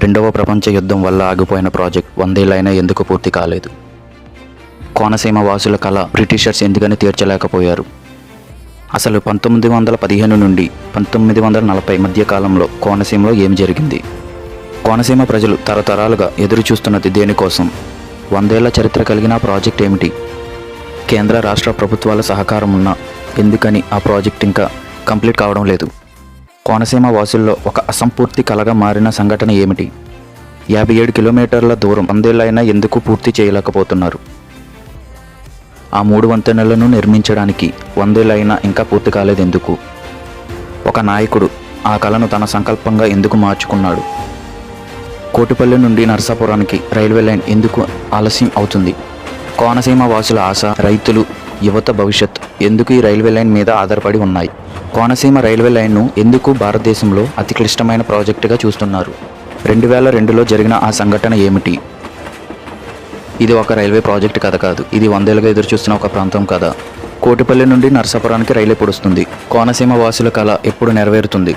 రెండవ ప్రపంచ యుద్ధం వల్ల ఆగిపోయిన ప్రాజెక్ట్ 100 ఏళ్లైనా ఎందుకు పూర్తి కాలేదు? కోనసీమ వాసుల కళ బ్రిటిషర్స్ ఎందుకని తీర్చలేకపోయారు? అసలు 1915 నుండి 1940 మధ్య కాలంలో కోనసీమలో ఏం జరిగింది? కోనసీమ ప్రజలు తరతరాలుగా ఎదురు చూస్తున్నది దేనికోసం? 100 ఏళ్ల చరిత్ర కలిగిన ప్రాజెక్ట్ ఏమిటి? కేంద్ర రాష్ట్ర ప్రభుత్వాల సహకారం ఉన్నా ఎందుకని ఆ ప్రాజెక్ట్ ఇంకా కంప్లీట్ కావడం లేదు? కోనసీమ వాసుల్లో ఒక అసంపూర్తి కలగా మారిన సంఘటన ఏమిటి? 57 కిలోమీటర్ల దూరం 100 ఏళ్లైనా ఎందుకు పూర్తి చేయలేకపోతున్నారు? ఆ 3 వంతెనలను నిర్మించడానికి 100 ఏళ్లైనా ఇంకా పూర్తి కాలేదు ఎందుకు? ఒక నాయకుడు ఆ కళను తన సంకల్పంగా ఎందుకు మార్చుకున్నాడు? కోటిపల్లి నుండి నరసాపురానికి రైల్వే లైన్ ఎందుకు ఆలస్యం అవుతుంది? కోనసీమ వాసుల ఆశ, రైతులు, యువత భవిష్యత్ ఎందుకు ఈ రైల్వే లైన్ మీద ఆధారపడి ఉన్నాయి? కోనసీమ రైల్వే లైన్ను ఎందుకు భారతదేశంలో అతి క్లిష్టమైన ప్రాజెక్టుగా చూస్తున్నారు? 2002లో జరిగిన ఆ సంఘటన ఏమిటి? ఇది ఒక రైల్వే ప్రాజెక్ట్ కథ కాదు, ఇది 100 ఏళ్ళుగా ఎదురుచూస్తున్న ఒక ప్రాంతం కథ. కోటిపల్లి నుండి నరసాపురానికి రైలు ఎప్పుడు వస్తుంది? కోనసీమ వాసుల కళ ఎప్పుడు నెరవేరుతుంది?